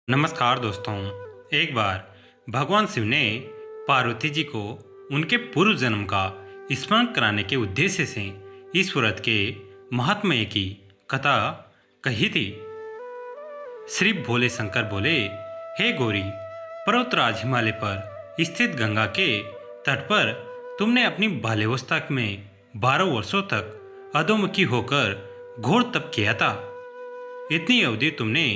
नमस्कार दोस्तों। एक बार भगवान शिव ने पार्वती जी को उनके पूर्व जन्म का स्मरण कराने के उद्देश्य से इस व्रत के महात्म्य की कथा कही थी। श्री भोले शंकर बोले, हे गौरी, पर्वतराज हिमालय पर स्थित गंगा के तट पर तुमने अपनी बाल्यावस्था में 12 वर्षों तक अधोमुखी होकर घोर तप किया था। इतनी अवधि तुमने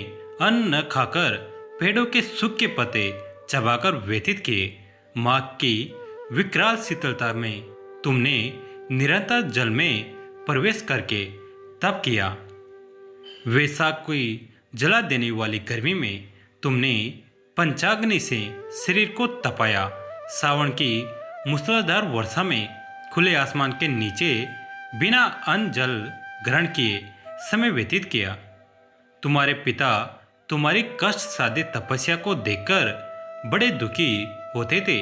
अन्न न खाकर पेड़ों के सूखे पत्ते चबाकर व्यतीत किए। माघ की विकराल शीतलता में तुमने निरंतर जल में प्रवेश करके तप किया। वैशाख की जला देने वाली गर्मी में तुमने पंचाग्नि से शरीर को तपाया। सावन की मूसलाधार वर्षा में खुले आसमान के नीचे बिना अन्न जल ग्रहण किए समय व्यतीत किया। तुम्हारे पिता तुम्हारी कष्ट साध्य तपस्या को देखकर बड़े दुखी होते थे।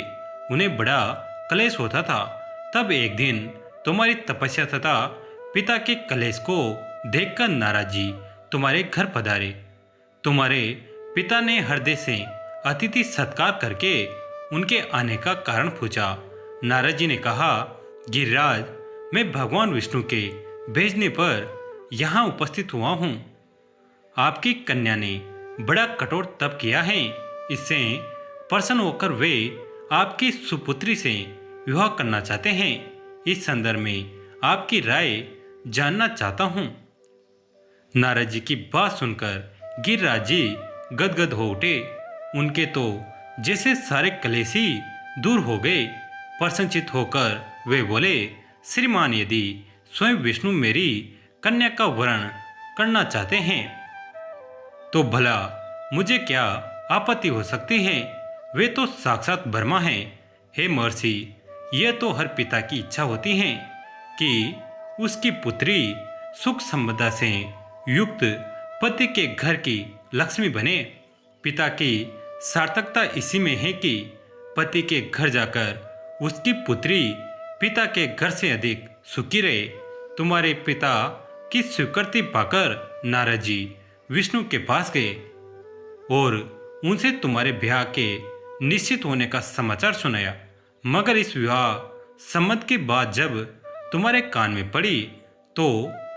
उन्हें बड़ा कलेश होता था। तब एक दिन तुम्हारी तपस्या तथा पिता के कलेश को देखकर नारद जी तुम्हारे घर पधारे। तुम्हारे पिता ने हृदय से अतिथि सत्कार करके उनके आने का कारण पूछा। नारद जी ने कहा, गिरिराज, मैं भगवान विष्णु के भेजने पर यहाँ उपस्थित हुआ हूँ। आपकी कन्या ने बड़ा कठोर तप किया है। इससे प्रसन्न होकर वे आपकी सुपुत्री से विवाह करना चाहते हैं। इस संदर्भ में आपकी राय जानना चाहता हूँ। नारद जी की बात सुनकर गिरिराज जी गदगद हो उठे। उनके तो जैसे सारे कलेश ही दूर हो गए। प्रसन्नचित होकर वे बोले, श्रीमान, यदि स्वयं विष्णु मेरी कन्या का वरण करना चाहते हैं तो भला मुझे क्या आपत्ति हो सकती है। वे तो साक्षात ब्रह्मा हैं। हे महर्षि, यह तो हर पिता की इच्छा होती है कि उसकी पुत्री सुख संपदा से युक्त पति के घर की लक्ष्मी बने। पिता की सार्थकता इसी में है कि पति के घर जाकर उसकी पुत्री पिता के घर से अधिक सुखी रहे। तुम्हारे पिता की स्वीकृति पाकर नारद जी विष्णु के पास गए और उनसे तुम्हारे ब्याह के निश्चित होने का समाचार सुनाया। मगर इस विवाह सम्मत की बात जब तुम्हारे कान में पड़ी तो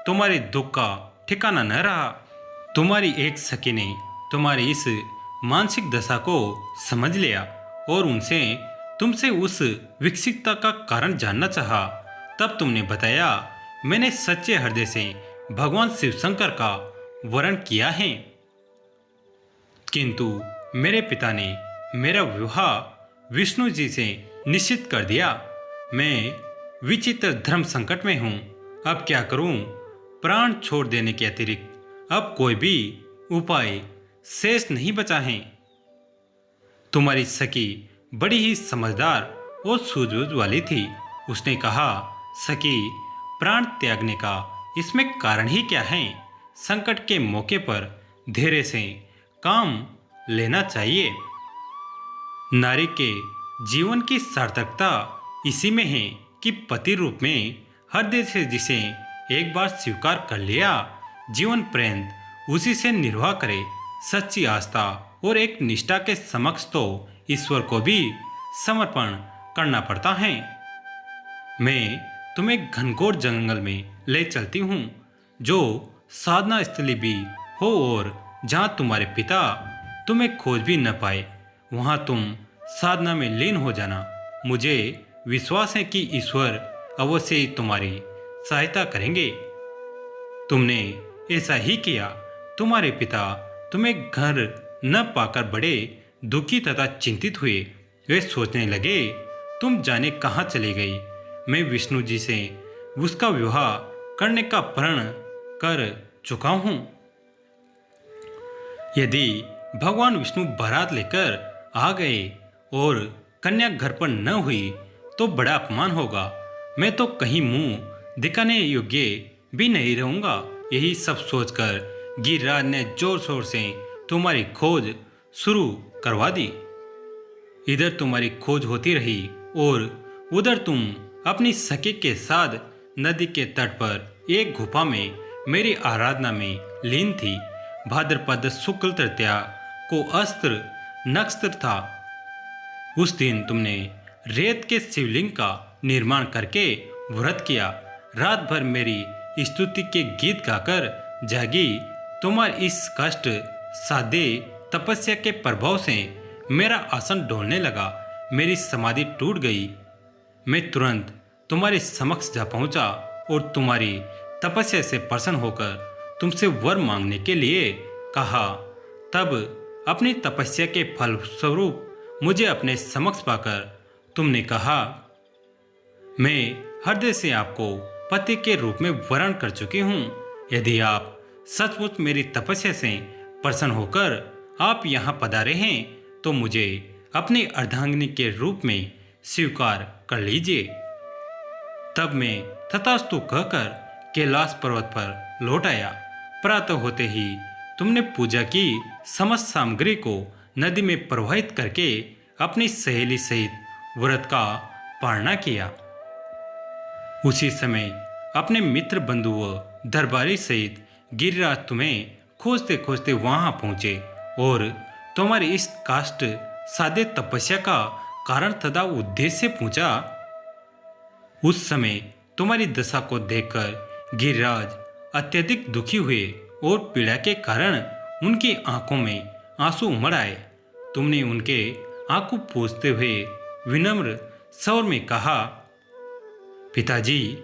तुम्हारे दुख का ठिकाना न रहा। तुम्हारी एक सखी ने तुम्हारी इस मानसिक दशा को समझ लिया और तुमसे उस विकसितता का कारण जानना चाहा। तब तुमने बताया, मैंने सच्चे हृदय से भगवान शिव शंकर का वरण किया है, किंतु मेरे पिता ने मेरा विवाह विष्णु जी से निश्चित कर दिया। मैं विचित्र धर्म संकट में हूँ। अब क्या करूँ। प्राण छोड़ देने के अतिरिक्त अब कोई भी उपाय शेष नहीं बचा है। तुम्हारी सखी बड़ी ही समझदार और सूझबूझ वाली थी। उसने कहा, सखी, प्राण त्यागने का इसमें कारण ही क्या है। संकट के मौके पर धैर्य से काम लेना चाहिए। नारी के जीवन की सार्थकता इसी में है कि पति रूप में हृदय से जिसे एक बार स्वीकार कर लिया, जीवन पर्यंत उसी से निर्वाह करे। सच्ची आस्था और एक निष्ठा के समक्ष तो ईश्वर को भी समर्पण करना पड़ता है। मैं तुम्हें घनघोर जंगल में ले चलती हूँ, जो साधना स्थली भी हो और जहाँ तुम्हारे पिता तुम्हें खोज भी न पाए। वहाँ तुम साधना में लीन हो जाना। मुझे विश्वास है कि ईश्वर अवश्य ही तुम्हारी सहायता करेंगे। तुमने ऐसा ही किया। तुम्हारे पिता तुम्हें घर न पाकर बड़े दुखी तथा चिंतित हुए। वे सोचने लगे, तुम जाने कहाँ चली गई। मैं विष्णु जी से उसका विवाह करने का प्रण कर चुका हूँ। यदि भगवान विष्णु बारात लेकर आ गए और कन्या घर पर न हुई तो बड़ा अपमान होगा। मैं तो कहीं मुंह दिखाने योग्य भी नहीं रहूंगा। यही सब सोचकर गिरिराज ने जोर शोर से तुम्हारी खोज शुरू करवा दी। इधर तुम्हारी खोज होती रही और उधर तुम अपनी सखी के साथ नदी के तट पर एक गुफा में मेरी आराधना में लीन थी। भाद्रपद शुक्ल तृतीया को अस्त्र नक्स्त्र था। उस दिन तुमने रेत के शिवलिंग का निर्माण करके व्रत किया। रात भर मेरी स्तुति के गीत गाकर जागी। तुम्हारी इस कष्ट साध्य तपस्या के प्रभाव से मेरा आसन डोलने लगा, मेरी समाधि टूट गई। मैं तुरंत तुम्हारे समक्ष जा पहुंचा और तुम्हारी तपस्या से प्रसन्न होकर तुमसे वर मांगने के लिए कहा। तब अपनी तपस्या के फल स्वरूप मुझे अपने समक्ष पाकर तुमने कहा, मैं हृदय से आपको पति के रूप में वरण कर चुकी हूँ। यदि आप सचमुच मेरी तपस्या से प्रसन्न होकर आप यहाँ पधारे हैं तो मुझे अपनी अर्धांगिनी के रूप में स्वीकार कर लीजिए। तब मैं तथास्तु कहकर कैलाश पर्वत पर लौट आया। प्रातः होते ही तुमने पूजा की समस्त सामग्री को नदी में प्रवाहित करके अपनी सहेली सहित व्रत का पालना किया। उसी समय अपने मित्र बंधु व दरबारी सहित गिरिराज तुम्हें खोजते खोजते वहां पहुंचे और तुम्हारी इस काष्ठ साध्य तपस्या का कारण तथा उद्देश्य पूछा। उस समय तुम्हारी दशा को देखकर गिरिराज अत्यधिक दुखी हुए और पीड़ा के कारण उनकी आंखों में आंसू उमड़ आए। तुमने उनके आंखों पोंछते हुए विनम्र स्वर में कहा, पिताजी,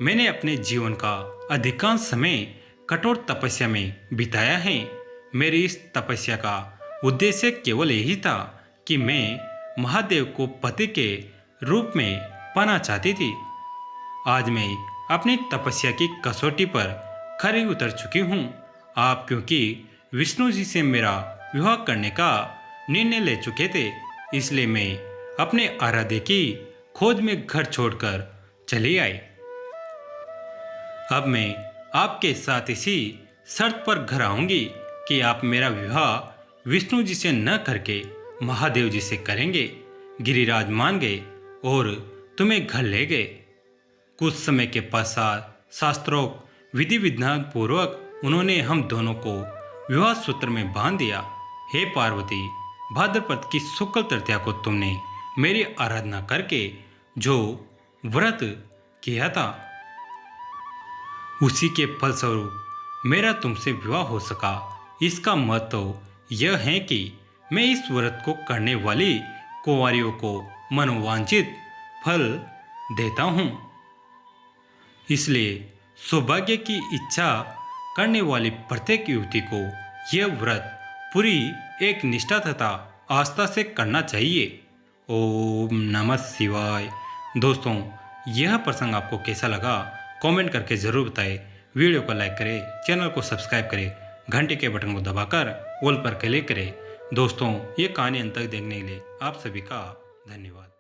मैंने अपने जीवन का अधिकांश समय कठोर तपस्या में बिताया है। मेरी इस तपस्या का उद्देश्य केवल यही था कि मैं महादेव को पति के रूप में पाना चाहती थी। आज मैं अपनी तपस्या की कसौटी पर खरी उतर चुकी हूँ। आप क्योंकि विष्णु जी से मेरा विवाह करने का निर्णय ले चुके थे, इसलिए मैं अपने आराध्य की खोज में घर छोड़कर चली आई। अब मैं आपके साथ इसी शर्त पर घर आऊंगी कि आप मेरा विवाह विष्णु जी से न करके महादेव जी से करेंगे। गिरिराज मान गए और तुम्हें घर ले गए। कुछ समय के पश्चात शास्त्रोक्त विधि विधान पूर्वक उन्होंने हम दोनों को विवाह सूत्र में बांध दिया। हे पार्वती, भाद्रपद की शुक्ल तृतीया को तुमने मेरी आराधना करके जो व्रत किया था, उसी के फलस्वरूप मेरा तुमसे विवाह हो सका। इसका महत्व यह है कि मैं इस व्रत को करने वाली कुंवारियों को मनोवांछित फल देता हूँ। इसलिए सौभाग्य की इच्छा करने वाली प्रत्येक युवती को यह व्रत पूरी एक निष्ठा तथा आस्था से करना चाहिए। ओम नमः शिवाय। दोस्तों, यह प्रसंग आपको कैसा लगा कमेंट करके ज़रूर बताएं। वीडियो को लाइक करें, चैनल को सब्सक्राइब करें, घंटे के बटन को दबाकर ऑल पर क्लिक करें। दोस्तों, ये कहानी अंत तक देखने के लिए आप सभी का धन्यवाद।